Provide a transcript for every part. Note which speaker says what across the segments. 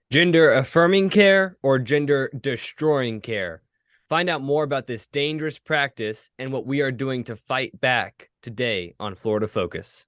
Speaker 1: Gender affirming care or gender destroying care? Find out more about this dangerous practice and what we are doing to fight back today on Florida Focus.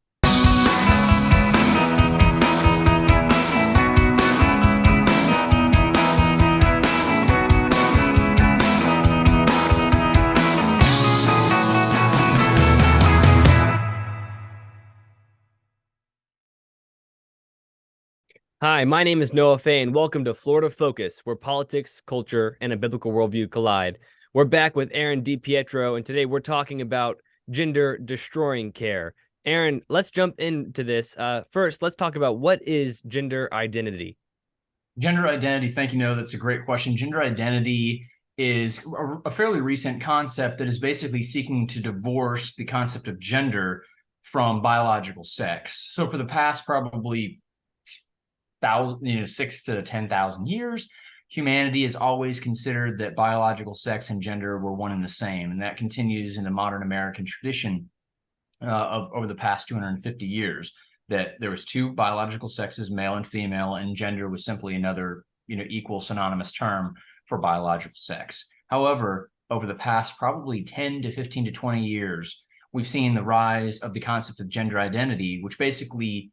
Speaker 1: Hi, my name is Noah Fay, and welcome to Florida Focus, where politics, culture, and a biblical worldview collide. We're back with Aaron DiPietro, and today we're talking about gender destroying care. Aaron, let's jump into this. First, let's talk about what is gender identity.
Speaker 2: Gender identity, thank you, Noah. That's a great question. Gender identity is a fairly recent concept that is basically seeking to divorce the concept of gender from biological sex. So for the past probably 6 to 10,000 years, humanity has always considered that biological sex and gender were one and the same, and that continues in the modern American tradition of over the past 250 years. That there was two biological sexes, male and female, and gender was simply another, equal synonymous term for biological sex. However, over the past probably 10 to 15 to 20 years, we've seen the rise of the concept of gender identity, which basically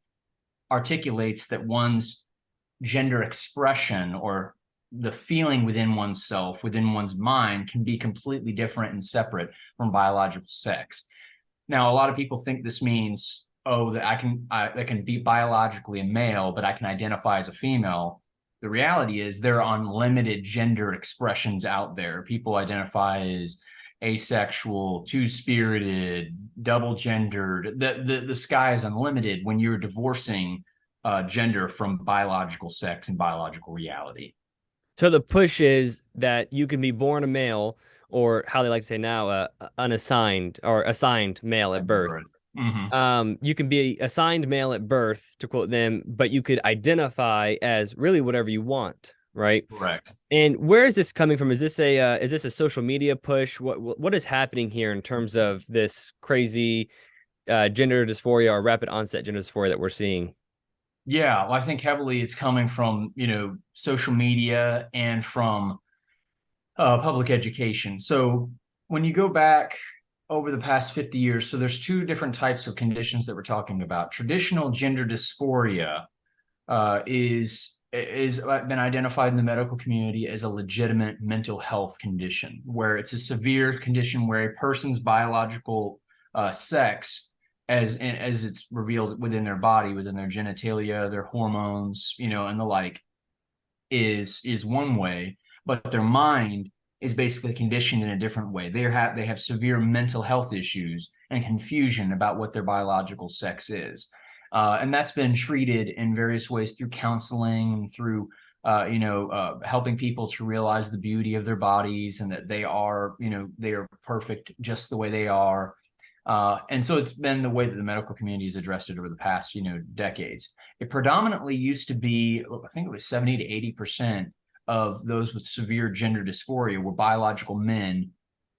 Speaker 2: articulates that one's gender expression or the feeling within oneself, within one's mind, can be completely different and separate from biological sex. Now, a lot of people think this means, oh, that I can be biologically a male, but I can identify as a female. The reality is there are unlimited gender expressions out there. People identify as asexual, two-spirited, double-gendered. The sky is unlimited when you're divorcing gender from biological sex and biological reality.
Speaker 1: So the push is that you can be born a male, or how they like to say now, unassigned or assigned male at
Speaker 2: At
Speaker 1: birth.
Speaker 2: birth. Mm-hmm.
Speaker 1: You can be assigned male at birth, to quote them, but you could identify as really whatever you want, right?
Speaker 2: Correct.
Speaker 1: And where is this coming from? Is this a social media push? What is happening here in terms of this crazy gender dysphoria or rapid onset gender dysphoria that we're seeing?
Speaker 2: Yeah, well, I think heavily it's coming from, social media and from public education. So when you go back over the past 50 years, so there's two different types of conditions that we're talking about. Traditional gender dysphoria is been identified in the medical community as a legitimate mental health condition, where it's a severe condition where a person's biological sex, as it's revealed within their body, within their genitalia, their hormones, and the like, is one way, but their mind is basically conditioned in a different way. They have severe mental health issues and confusion about what their biological sex is. And that's been treated in various ways through counseling and through helping people to realize the beauty of their bodies and that they are perfect just the way they are. And so it's been the way that the medical community has addressed it over the past, decades. It predominantly used to be, I think it was 70 to 80% of those with severe gender dysphoria were biological men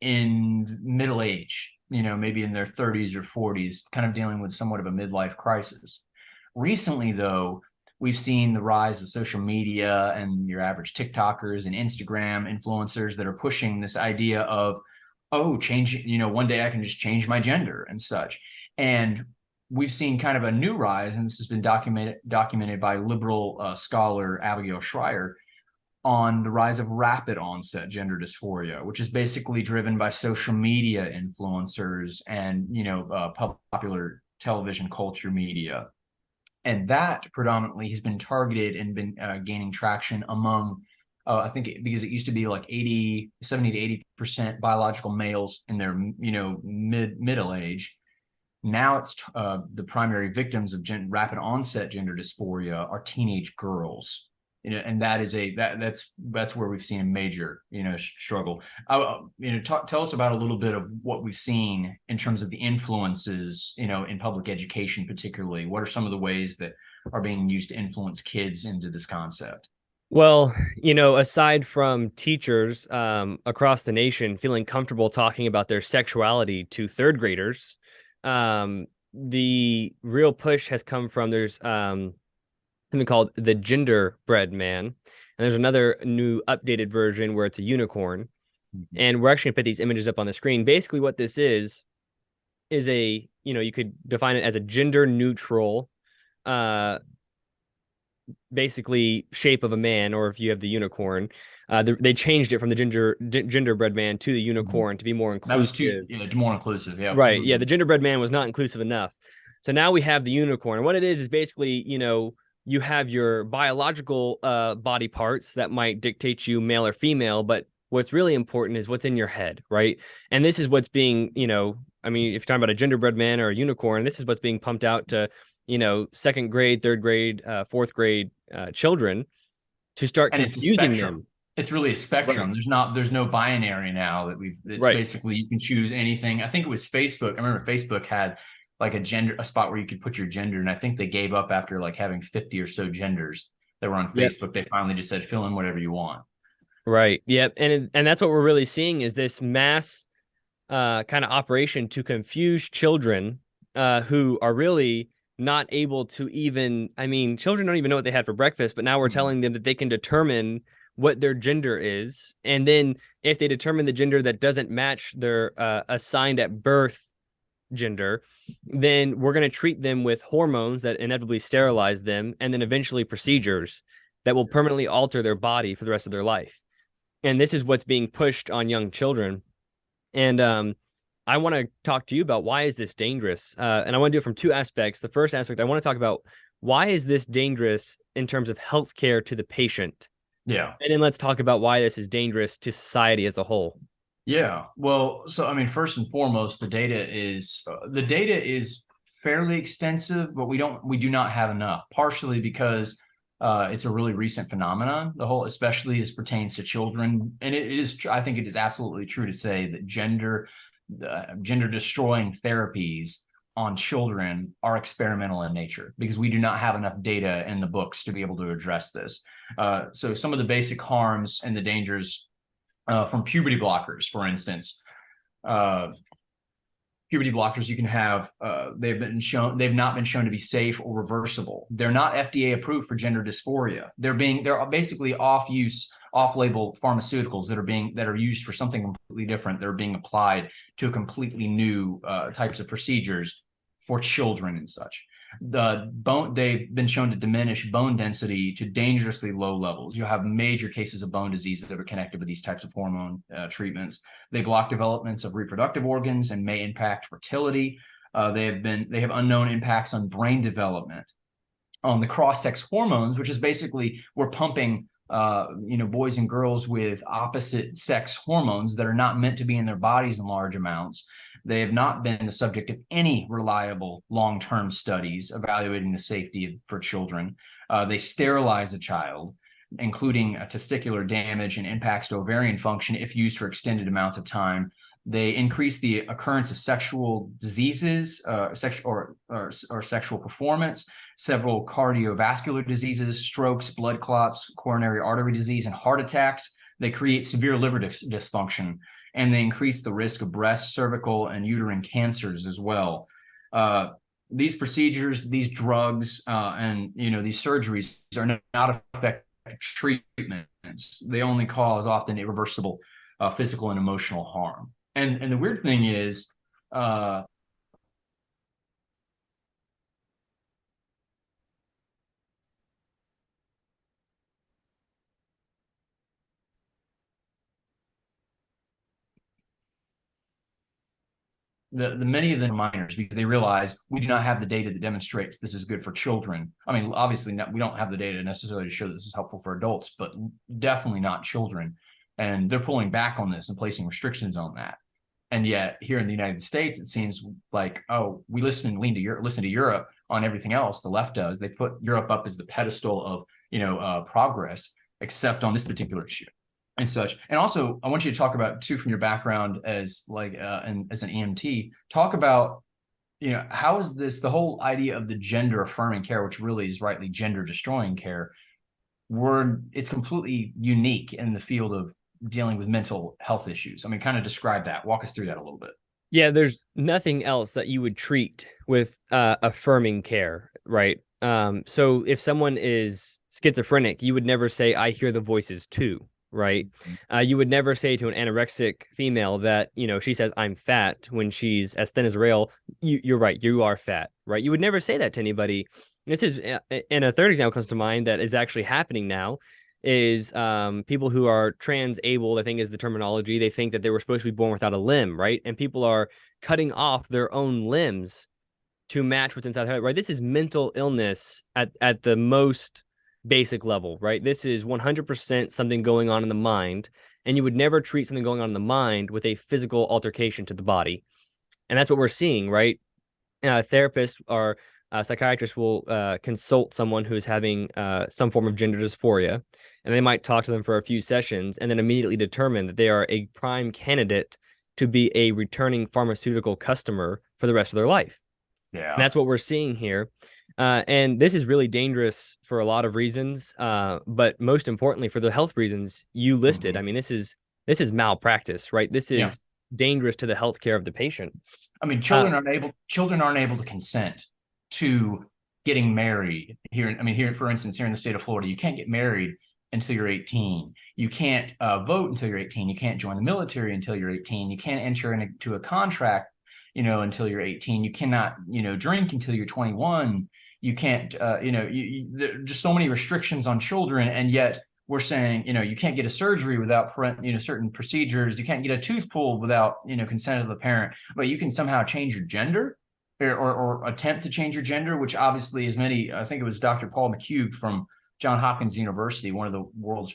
Speaker 2: in middle age, maybe in their 30s or 40s, kind of dealing with somewhat of a midlife crisis. Recently, though, we've seen the rise of social media and your average TikTokers and Instagram influencers that are pushing this idea of, oh, change, one day I can just change my gender and such. And we've seen kind of a new rise, and this has been documented by liberal scholar Abigail Schreier, on the rise of rapid onset gender dysphoria, which is basically driven by social media influencers and popular television culture media. And that predominantly has been targeted and been gaining traction among, I think, because it used to be like 70 to 80% biological males in their, middle age. Now it's the primary victims of rapid onset gender dysphoria are teenage girls. And that is that's where we've seen a major, struggle. Tell us about a little bit of what we've seen in terms of the influences, in public education, particularly. What are some of the ways that are being used to influence kids into this concept?
Speaker 1: Well, aside from teachers across the nation feeling comfortable talking about their sexuality to third graders, the real push has come from something called the Genderbread Man, and there's another new updated version where it's a unicorn.
Speaker 2: Mhm.
Speaker 1: And we're actually gonna put these images up on the screen. Basically, what this is a, you could define it as a gender neutral, uh basically shape of a man, or if you have the unicorn, they changed it from the gingerbread man to the
Speaker 2: Mhm.
Speaker 1: unicorn to be more
Speaker 2: That was too,
Speaker 1: inclusive.
Speaker 2: yeah, more inclusive. Yeah.
Speaker 1: Right. Yeah,
Speaker 2: Mhm.
Speaker 1: the gingerbread man was not inclusive enough. So now we have the unicorn. And what it is basically, you have your biological body parts that might dictate you male or female, but what's really important is what's in your head, right? And this is what's being, I mean, if you're talking about a gingerbread man or a unicorn, this is what's being pumped out to, second grade, third grade, fourth grade children to start
Speaker 2: And it's a
Speaker 1: confusing
Speaker 2: spectrum.
Speaker 1: them.
Speaker 2: It's really a
Speaker 1: Right.
Speaker 2: spectrum. There's no binary now that we've, it's
Speaker 1: Right.
Speaker 2: basically you can choose anything. I think it was Facebook. I remember Facebook had like a spot where you could put your gender. And I think they gave up after like having 50 or so genders that were on
Speaker 1: Yep.
Speaker 2: Facebook. They finally just said, fill in whatever you want.
Speaker 1: Right. Yep. And that's what we're really seeing is this mass kind of operation to confuse children who are really not able to even, I mean, children don't even know what they had for breakfast, but now we're
Speaker 2: Mhm.
Speaker 1: telling them that they can determine what their gender is. And then if they determine the gender that doesn't match their assigned at birth gender, then we're going to treat them with hormones that inevitably sterilize them and then eventually procedures that will permanently alter their body for the rest of their life. And this is what's being pushed on young children. And I want to talk to you about why is this dangerous? And I want to do it from two aspects. The first aspect, I want to talk about why is this dangerous in terms of healthcare to the patient?
Speaker 2: Yeah.
Speaker 1: And then let's talk about why this is dangerous to society as a whole.
Speaker 2: Yeah. Well, so I mean, first and foremost, the data is fairly extensive, but we do not have enough. Partially because it's a really recent phenomenon. The whole, especially as pertains to children, and it is. I think it is absolutely true to say that gender destroying therapies on children are experimental in nature because we do not have enough data in the books to be able to address this. So some of the basic harms and the dangers from puberty blockers, for instance. Uh, Puberty blockers you can have, they've not been shown to be safe or reversible. They're not FDA approved for gender dysphoria. They're basically off-label pharmaceuticals that are used for something completely different. They're being applied to completely new types of procedures for children and such. They've been shown to diminish bone density to dangerously low levels. You'll have major cases of bone disease that are connected with these types of hormone treatments. They block developments of reproductive organs and may impact fertility. They have unknown impacts on brain development. On the cross-sex hormones, which is basically we're pumping boys and girls with opposite sex hormones that are not meant to be in their bodies in large amounts. They have not been the subject of any reliable long-term studies evaluating the safety for children. They sterilize a child, including testicular damage and impacts to ovarian function if used for extended amounts of time. They increase the occurrence of sexual diseases, or sexual performance, several cardiovascular diseases, strokes, blood clots, coronary artery disease, and heart attacks. They create severe liver dysfunction, and they increase the risk of breast, cervical, and uterine cancers as well. These procedures, these drugs, and these surgeries are not effective treatments. They only cause often irreversible physical and emotional harm. And the weird thing is, uh, the many of them are minors because they realize we do not have the data that demonstrates this is good for children. I mean, obviously, we don't have the data necessarily to show this is helpful for adults, but definitely not children. And they're pulling back on this and placing restrictions on that. And yet, here in the United States, it seems like, oh, we listen to Europe on everything else. The left does. They put Europe up as the pedestal of progress, except on this particular issue and such. And also, I want you to talk about too from your background as and as an EMT. Talk about how is this the whole idea of the gender affirming care, which really is rightly gender destroying care. It's completely unique in the field of dealing with mental health issues. I mean, kind of describe that. Walk us through that a little bit.
Speaker 1: Yeah, there's nothing else that you would treat with affirming care, right? So if someone is schizophrenic, you would never say, I hear the voices too, right? You would never say to an anorexic female that, she says, I'm fat when she's as thin as a rail. You're right, you are fat, right? You would never say that to anybody. This is, and a third example comes to mind that is actually happening now is people who are trans-abled, I think is the terminology. They think that they were supposed to be born without a limb, right? And people are cutting off their own limbs to match what's inside the head, right? This is mental illness at the most basic level, right? This is 100% something going on in the mind, and you would never treat something going on in the mind with a physical altercation to the body. And that's what we're seeing, right? Therapists or psychiatrists will consult someone who's having some form of gender dysphoria, and they might talk to them for a few sessions and then immediately determine that they are a prime candidate to be a returning pharmaceutical customer for the rest of their life. And
Speaker 2: Yeah.
Speaker 1: that's what we're seeing here. And this is really dangerous for a lot of reasons, but most importantly for the health reasons you listed. I mean, this is malpractice, right? This
Speaker 2: Yeah.
Speaker 1: is dangerous to the healthcare of the patient.
Speaker 2: I mean,
Speaker 1: Uh,
Speaker 2: children aren't able to consent to getting married here. I mean, here, for instance, here in the state of Florida, you can't get married until you're 18. You can't vote until you're 18. You can't join the military until you're 18. You can't enter into a contract, until you're 18. You cannot, drink until you're 21. You can't, there are just so many restrictions on children, and yet we're saying, you can't get a surgery without, certain procedures. You can't get a tooth pulled without, consent of the parent, but you can somehow change your gender or attempt to change your gender, which obviously is many, I think it was Dr. Paul McHugh from John Hopkins University, one of the world's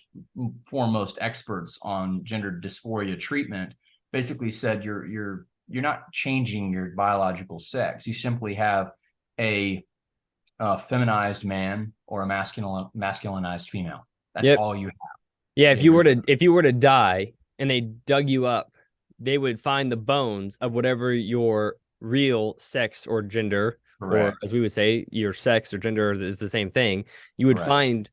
Speaker 2: foremost experts on gender dysphoria treatment, basically said you're not changing your biological sex. You simply have a feminized man or a masculinized female. That's
Speaker 1: yep.
Speaker 2: all you have.
Speaker 1: Yeah,
Speaker 2: Yeah,
Speaker 1: if you were to die and they dug you up, they would find the bones of whatever your real sex or gender, or
Speaker 2: correct.
Speaker 1: as we would say, your sex or gender is the same thing. You would
Speaker 2: Correct.
Speaker 1: find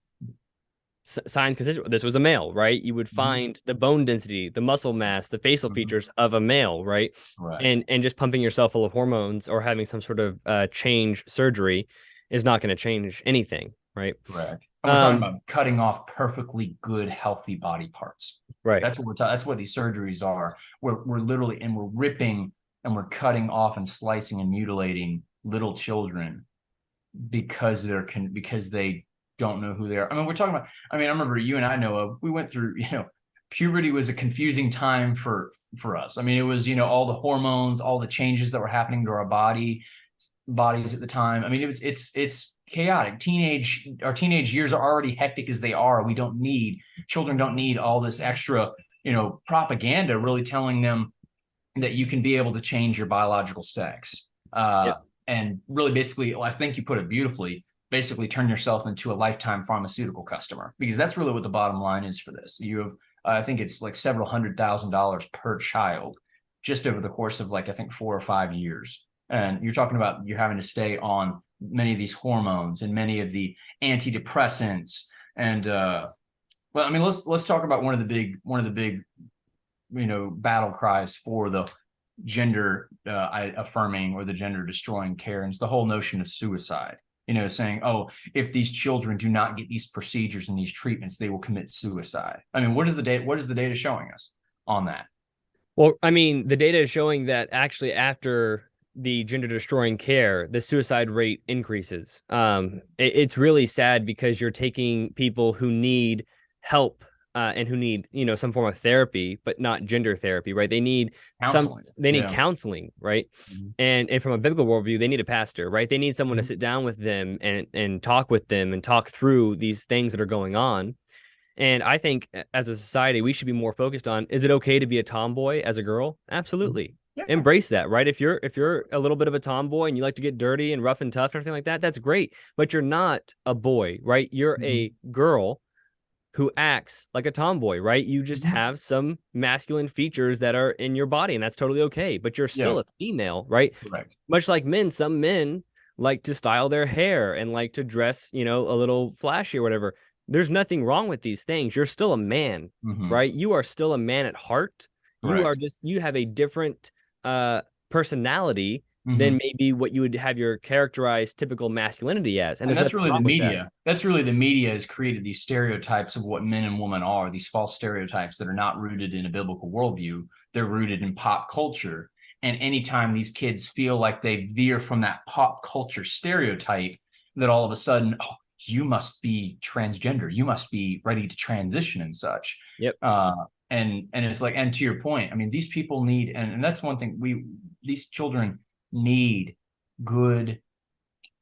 Speaker 1: signs consistent. This was a male, right? You would
Speaker 2: Mm-hmm.
Speaker 1: find the bone density, the muscle mass, the facial
Speaker 2: Mm-hmm.
Speaker 1: features of a male, right?
Speaker 2: Correct.
Speaker 1: And just pumping yourself full of hormones or having some sort of change surgery is not going to change anything, right?
Speaker 2: Correct. And we're talking
Speaker 1: Um,
Speaker 2: about cutting off perfectly good, healthy body parts.
Speaker 1: right.
Speaker 2: That's what we're talking. That's what these surgeries are. We're literally and we're ripping and we're cutting off and slicing and mutilating little children because because they don't know who they are. I mean, we're talking about. I mean, I remember you and I know of. We went through. Puberty was a confusing time for us. I mean, it was all the hormones, all the changes that were happening to our bodies at the time. I mean, it's chaotic. Our teenage years are already hectic as they are. Children don't need all this extra, propaganda really telling them that you can be able to change your biological sex.
Speaker 1: Yep.
Speaker 2: And really basically, well, I think you put it beautifully, basically turn yourself into a lifetime pharmaceutical customer, because that's really what the bottom line is for this. You have, I think it's like several $100,000 per child just over the course of like, I think 4 or 5 years. And you're talking about you're having to stay on many of these hormones and many of the antidepressants. And well, I mean, let's talk about one of the big battle cries for the gender affirming or the gender destroying care, and it's the whole notion of suicide. Saying, oh, if these children do not get these procedures and these treatments, they will commit suicide. I mean, what is the data showing us on that?
Speaker 1: Well, I mean, the data is showing that actually after the gender destroying care, the suicide rate increases. It's really sad because you're taking people who need help and who need, some form of therapy, but not gender therapy, right?
Speaker 2: Counseling.
Speaker 1: They need
Speaker 2: Yeah.
Speaker 1: counseling, right?
Speaker 2: Mhm.
Speaker 1: And from a biblical worldview, they need a pastor, right? They need someone to
Speaker 2: Mhm.
Speaker 1: sit down with them and talk with them and talk through these things that are going on. And I think as a society, we should be more focused on, is it okay to be a tomboy as a girl? Absolutely.
Speaker 2: Yeah.
Speaker 1: Embrace that, right? If you're a little bit of a tomboy and you like to get dirty and rough and tough and everything like that, that's great. But you're not a boy, right? You're
Speaker 2: Mhm.
Speaker 1: a girl who acts like a tomboy, right? You just
Speaker 2: Mhm.
Speaker 1: have some masculine features that are in your body, and that's totally okay. But you're
Speaker 2: Yeah.
Speaker 1: still a female, right?
Speaker 2: Correct.
Speaker 1: Much like men, some men like to style their hair and like to dress, a little flashy or whatever. There's nothing wrong with these things. You're still a man,
Speaker 2: Mhm.
Speaker 1: right? You are still a man at heart.
Speaker 2: Correct.
Speaker 1: You have a different personality than
Speaker 2: Mm-hmm.
Speaker 1: maybe what you would have your characterized typical masculinity as. And
Speaker 2: And
Speaker 1: there's
Speaker 2: that's
Speaker 1: nothing
Speaker 2: really the
Speaker 1: wrong with that.
Speaker 2: media. That's really the media has created these stereotypes of what men and women are, these false stereotypes that are not rooted in a biblical worldview. They're rooted in pop culture. And anytime these kids feel like they veer from that pop culture stereotype, that all of a sudden, oh, you must be transgender, you must be ready to transition and such.
Speaker 1: Yep.
Speaker 2: Uh, and it's like, and to your point, I mean, these people need, and that's one thing these children need good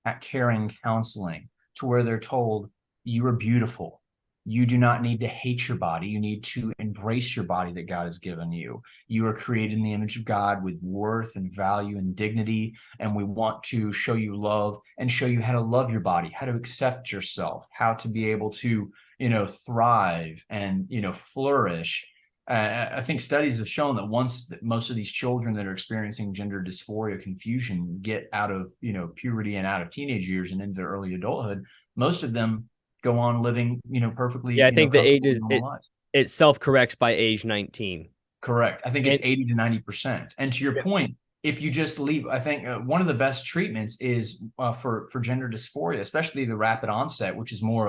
Speaker 2: at caring counseling to where they're told you are beautiful. You do not need to hate your body. You need to embrace your body that God has given you. You are created in the image of God with worth and value and dignity. And we want to show you love and show you how to love your body, how to accept yourself, how to be able to, thrive and, flourish. I think studies have shown that once that most of these children that are experiencing gender dysphoria confusion get out of puberty and out of teenage years and into their early adulthood, most of them go on living perfectly
Speaker 1: Yeah, I think the age
Speaker 2: comfortable and
Speaker 1: is
Speaker 2: normal lives.
Speaker 1: it self corrects by age 19.
Speaker 2: Correct. I think it's
Speaker 1: And
Speaker 2: 80 to 90%. And to your point, if you just leave, I think one of the best treatments is for gender dysphoria, especially the rapid onset, which is more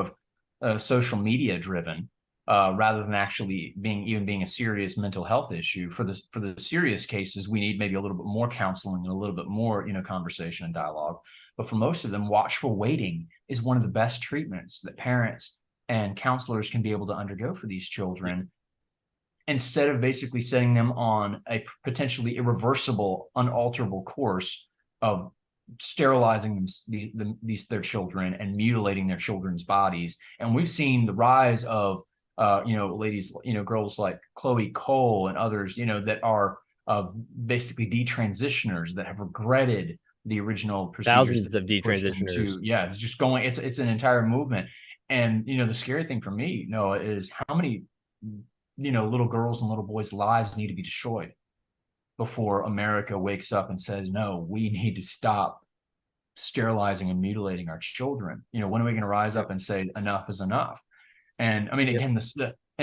Speaker 2: of social media driven, rather than actually being a serious mental health issue. For the serious cases, we need maybe a little bit more counseling and a little bit more conversation and dialogue. But for most of them, watchful waiting is one of the best treatments that parents and counselors can be able to undergo for these children, instead of basically setting them on a potentially irreversible, unalterable course of sterilizing their children and mutilating their children's bodies. And we've seen the rise of ladies, girls like Chloe Cole and others, that are basically detransitioners that have regretted the original procedures that
Speaker 1: thousands of
Speaker 2: pushed them to.
Speaker 1: detransitioners.
Speaker 2: Yeah, it's just going. It's an entire movement. And the scary thing for me, Noah, is how many little girls and little boys' lives need to be destroyed before America wakes up and says, no, we need to stop sterilizing and mutilating our children. When are we going to rise up and say enough is enough? And I mean,
Speaker 1: Yep.
Speaker 2: again,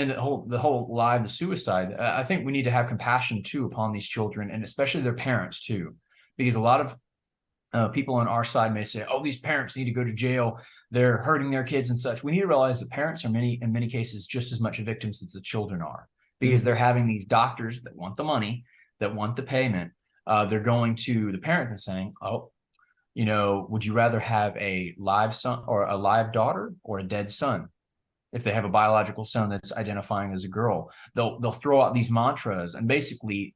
Speaker 2: the whole live the suicide. I think we need to have compassion too upon these children, and especially their parents too, because a lot of people on our side may say, "Oh, these parents need to go to jail. They're hurting their kids and such." We need to realize that parents are in many cases just as much victims as the children are, because
Speaker 1: Mhm.
Speaker 2: they're having these doctors that want the money, that want the payment. They're going to the parent and saying, "Oh, would you rather have a live son or a live daughter or a dead son?" If they have a biological son that's identifying as a girl, they'll throw out these mantras and basically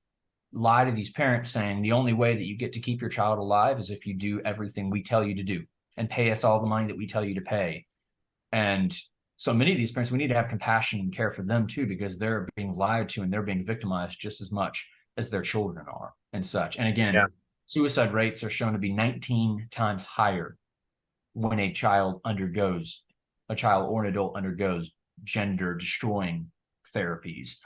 Speaker 2: lie to these parents, saying the only way that you get to keep your child alive is if you do everything we tell you to do and pay us all the money that we tell you to pay. And so many of these parents, we need to have compassion and care for them too, because they're being lied to and they're being victimized just as much as their children are and such. And
Speaker 1: Yeah.
Speaker 2: again, suicide rates are shown to be 19 times higher when a child or an adult undergoes gender destroying therapies.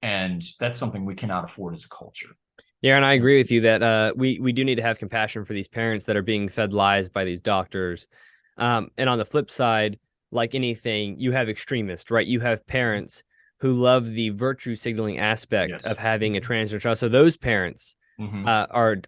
Speaker 2: And that's something we cannot afford as a culture.
Speaker 1: Yeah, and I agree with you that we do need to have compassion for these parents that are being fed lies by these doctors. And on the flip side, like anything, you have extremists, right? You have parents who love the virtue signaling aspect
Speaker 2: Yes.
Speaker 1: of having a transgender child. So those parents
Speaker 2: Mm-hmm.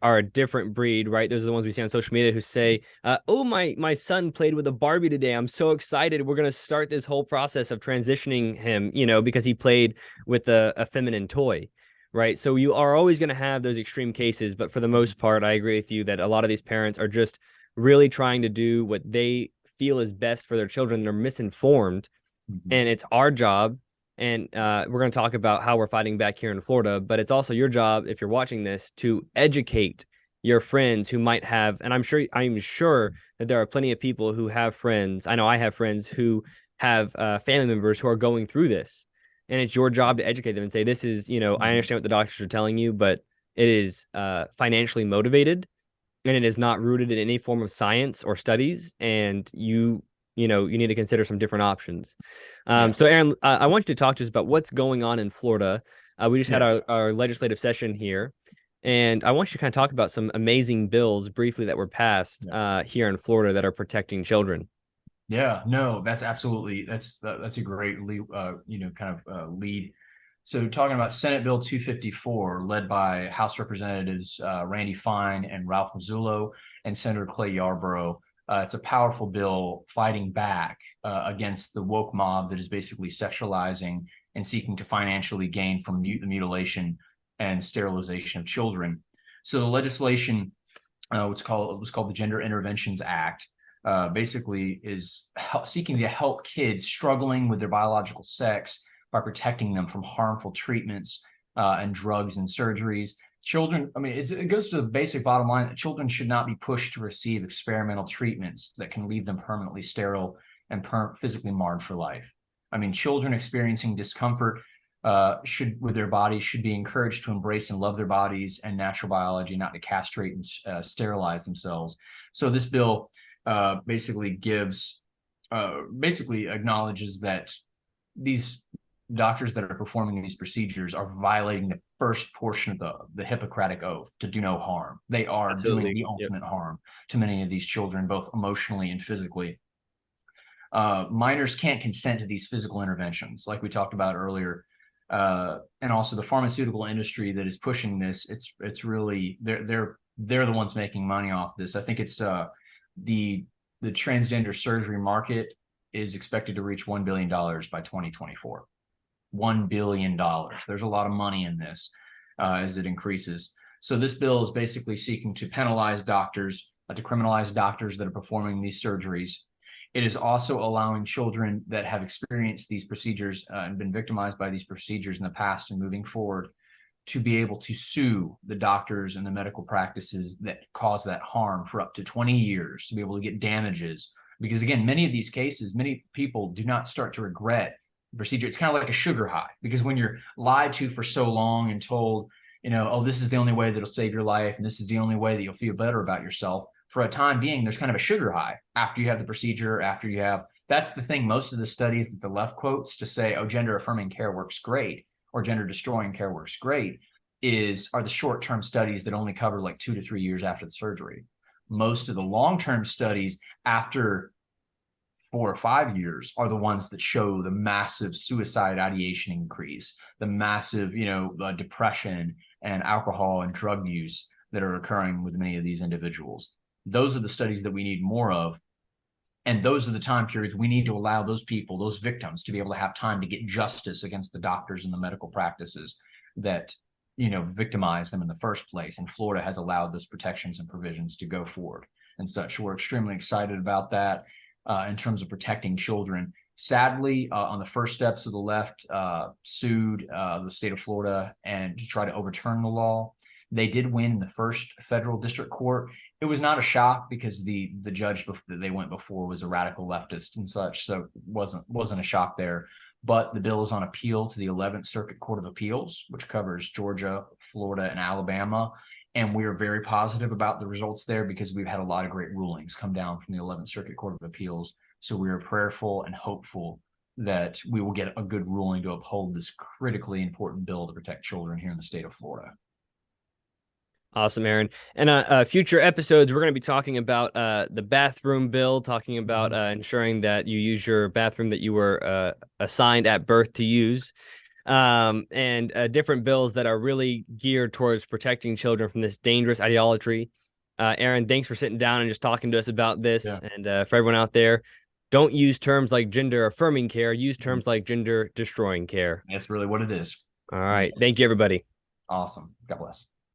Speaker 1: are a different breed, right? Those are the ones we see on social media who say, "Oh, my son played with a Barbie today. I'm so excited. We're gonna start this whole process of transitioning him, because he played with a feminine toy." Right. So you are always going to have those extreme cases. But for the most part, I agree with you that a lot of these parents are just really trying to do what they feel is best for their children. They're misinformed.
Speaker 2: Mm-hmm.
Speaker 1: And it's our job. And we're going to talk about how we're fighting back here in Florida. But it's also your job, if you're watching this, to educate your friends who might have. And I'm sure that there are plenty of people who have friends. I know I have friends who have family members who are going through this, and it's your job to educate them and say, this is, I
Speaker 2: Mm-hmm.
Speaker 1: understand what the doctors are telling you, but it is financially motivated and it is not rooted in any form of science or studies. And you need to consider some different options.
Speaker 2: Yeah.
Speaker 1: So Aaron, I want you to talk to us about what's going on in Florida. We just had
Speaker 2: Yeah.
Speaker 1: our legislative session here, and I want you to kind of talk about some amazing bills briefly that were passed
Speaker 2: Yeah.
Speaker 1: here in Florida that are protecting children.
Speaker 2: Yeah. No, that's absolutely that's a great lead, kind of lead So talking about Senate Bill 254, led by House Representatives Randy Fine and Ralph Mazzullo and Senator Clay Yarborough. It's a powerful bill fighting back against the woke mob that is basically sexualizing and seeking to financially gain from the mutilation and sterilization of children. So the legislation, was called the Gender Interventions Act, basically is seeking to help kids struggling with their biological sex by protecting them from harmful treatments and drugs and surgeries. Children, I mean, it goes to the basic bottom line that children should not be pushed to receive experimental treatments that can leave them permanently sterile and physically marred for life. I mean, children experiencing discomfort with their bodies should be encouraged to embrace and love their bodies and natural biology, not to castrate and sterilize themselves. So this bill basically acknowledges that these doctors that are performing these procedures are violating the first portion of the Hippocratic Oath to do no harm. They are doing the ultimate harm to many of these children, both emotionally and physically. Minors can't consent to these physical interventions, like we talked about earlier. And also the pharmaceutical industry that is pushing this, it's really they're the ones making money off this. I think it's the transgender surgery market is expected to reach $1 billion by 2024. $1 billion. There's a lot of money in this as it increases. So this bill is basically seeking to penalize doctors, to criminalize doctors that are performing these surgeries. It is also allowing children that have experienced these procedures and been victimized by these procedures in the past and moving forward to be able to sue the doctors and the medical practices that cause that harm for up to 20 years, to be able to get damages. Because again, many of these cases, many people do not start to regret procedure. It's kind of like a sugar high, because when you're lied to for so long and told, oh, this is the only way that'll save your life and this is the only way that you'll feel better about yourself, for a time being, there's kind of a sugar high after you have the procedure, that's the thing. Most of the studies that the left quotes to say, oh, gender affirming care works great or gender destroying care works great are the short-term studies that only cover like 2 to 3 years after the surgery. Most of the long-term studies after 4 or 5 years are the ones that show the massive suicide ideation increase, the massive, depression and alcohol and drug use that are occurring with many of these individuals. Those are the studies that we need more of. And those are the time periods we need to allow those people, those victims, to be able to have time to get justice against the doctors and the medical practices that, victimized them in the first place. And Florida has allowed those protections and provisions to go forward and such. We're extremely excited about that. In terms of protecting children. Sadly, on the first steps of the left sued the state of Florida and to try to overturn the law. They did win the first federal district court. It was not a shock because the judge that they went before was a radical leftist and such, so it wasn't a shock there. But the bill is on appeal to the 11th Circuit Court of Appeals, which covers Georgia, Florida, and Alabama. And we are very positive about the results there because we've had a lot of great rulings come down from the 11th Circuit Court of Appeals. So we are prayerful and hopeful that we will get a good ruling to uphold this critically important bill to protect children here in the state of Florida.
Speaker 1: Awesome, Aaron. And future episodes, we're going to be talking about the bathroom bill, talking about ensuring that you use your bathroom that you were assigned at birth to use. And different bills that are really geared towards protecting children from this dangerous ideology. Aaron, thanks for sitting down and just talking to us about this. Yeah. And for everyone out there, don't use terms like gender affirming care. Use terms like gender destroying care.
Speaker 2: That's really what it is.
Speaker 1: All right. Thank you, everybody.
Speaker 2: Awesome. God bless.